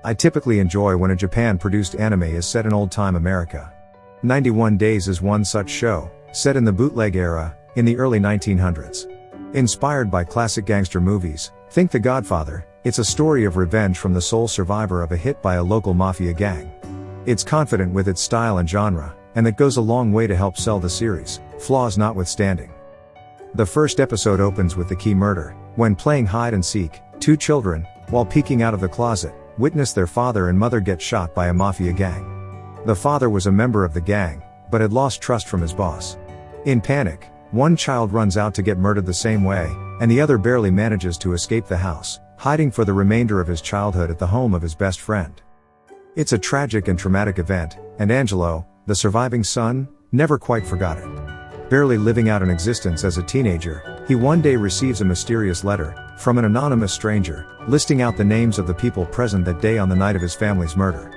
I typically enjoy when a Japan-produced anime is set in old-time America. 91 Days is one such show, set in the bootleg era, in the early 1900s. Inspired by classic gangster movies, think The Godfather, it's a story of revenge from the sole survivor of a hit by a local mafia gang. It's confident with its style and genre, and that goes a long way to help sell the series, flaws notwithstanding. The first episode opens with the key murder, when playing hide and seek, two children, while peeking out of the closet, witness their father and mother get shot by a mafia gang. The father was a member of the gang, but had lost trust from his boss. In panic, one child runs out to get murdered the same way, and the other barely manages to escape the house, hiding for the remainder of his childhood at the home of his best friend. It's a tragic and traumatic event, and Angelo, the surviving son, never quite forgot it. Barely living out an existence as a teenager, he one day receives a mysterious letter, from an anonymous stranger, listing out the names of the people present that day on the night of his family's murder.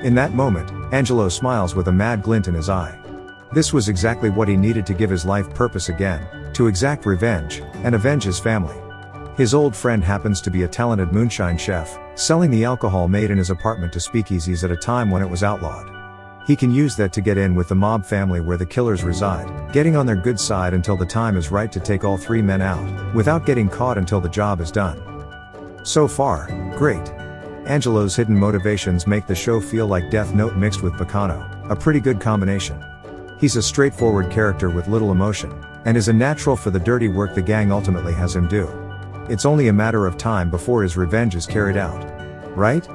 In that moment, Angelo smiles with a mad glint in his eye. This was exactly what he needed to give his life purpose again, to exact revenge, and avenge his family. His old friend happens to be a talented moonshine chef, selling the alcohol made in his apartment to speakeasies at a time when it was outlawed. He can use that to get in with the mob family where the killers reside, getting on their good side until the time is right to take all three men out, without getting caught until the job is done. So far, great. Angelo's hidden motivations make the show feel like Death Note mixed with Bacano, a pretty good combination. He's a straightforward character with little emotion, and is a natural for the dirty work the gang ultimately has him do. It's only a matter of time before his revenge is carried out. Right?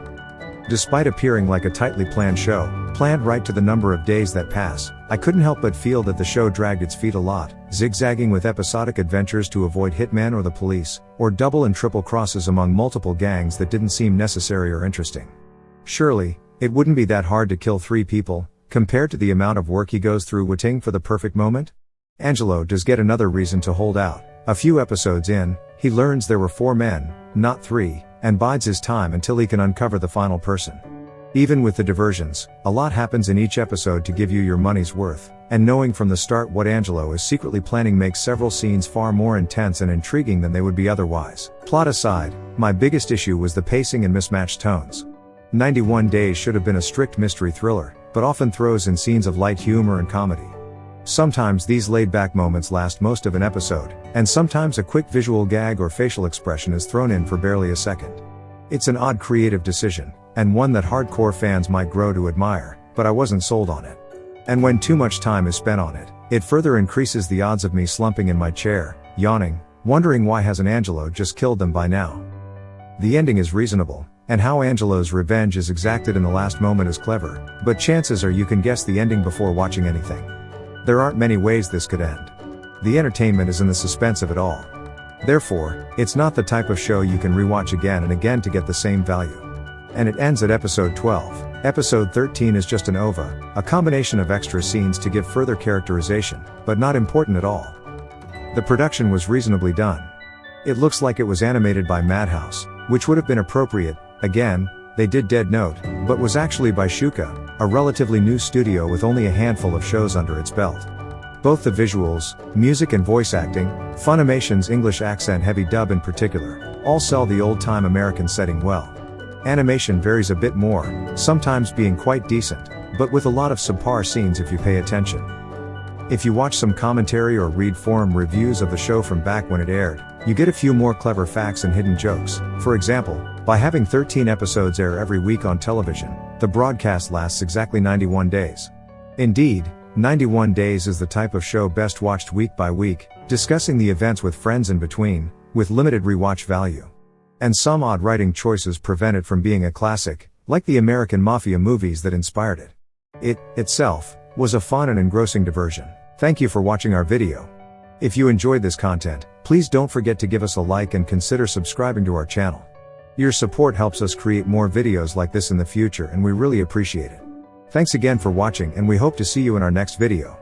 Despite appearing like a tightly planned show, planned right to the number of days that pass, I couldn't help but feel that the show dragged its feet a lot, zigzagging with episodic adventures to avoid hitmen or the police, or double and triple crosses among multiple gangs that didn't seem necessary or interesting. Surely, it wouldn't be that hard to kill 3 people, compared to the amount of work he goes through waiting for the perfect moment? Angelo does get another reason to hold out. A few episodes in, he learns there were 4 men, not 3, and bides his time until he can uncover the final person. Even with the diversions, a lot happens in each episode to give you your money's worth, and knowing from the start what Angelo is secretly planning makes several scenes far more intense and intriguing than they would be otherwise. Plot aside, my biggest issue was the pacing and mismatched tones. 91 Days should have been a strict mystery thriller, but often throws in scenes of light humor and comedy. Sometimes these laid-back moments last most of an episode, and sometimes a quick visual gag or facial expression is thrown in for barely a second. It's an odd creative decision, and one that hardcore fans might grow to admire, but I wasn't sold on it. And when too much time is spent on it, it further increases the odds of me slumping in my chair, yawning, wondering why hasn't Angelo just killed them by now. The ending is reasonable, and how Angelo's revenge is exacted in the last moment is clever, but chances are you can guess the ending before watching anything. There aren't many ways this could end. The entertainment is in the suspense of it all. Therefore, it's not the type of show you can rewatch again and again to get the same value. And it ends at episode 12. Episode 13 is just an OVA, a combination of extra scenes to give further characterization, but not important at all. The production was reasonably done. It looks like it was animated by Madhouse, which would have been appropriate. Again, they did Dead Note, but was actually by Shuka, a relatively new studio with only a handful of shows under its belt. Both the visuals, music and voice acting, Funimation's English accent-heavy dub in particular, all sell the old-time American setting well. Animation varies a bit more, sometimes being quite decent, but with a lot of subpar scenes if you pay attention. If you watch some commentary or read forum reviews of the show from back when it aired, you get a few more clever facts and hidden jokes. For example, by having 13 episodes air every week on television, the broadcast lasts exactly 91 days. Indeed, 91 Days is the type of show best watched week by week, discussing the events with friends in between, with limited rewatch value. And some odd writing choices prevent it from being a classic, like the American Mafia movies that inspired it. It, itself, was a fun and engrossing diversion. Thank you for watching our video. If you enjoyed this content, please don't forget to give us a like and consider subscribing to our channel. Your support helps us create more videos like this in the future and we really appreciate it. Thanks again for watching and we hope to see you in our next video.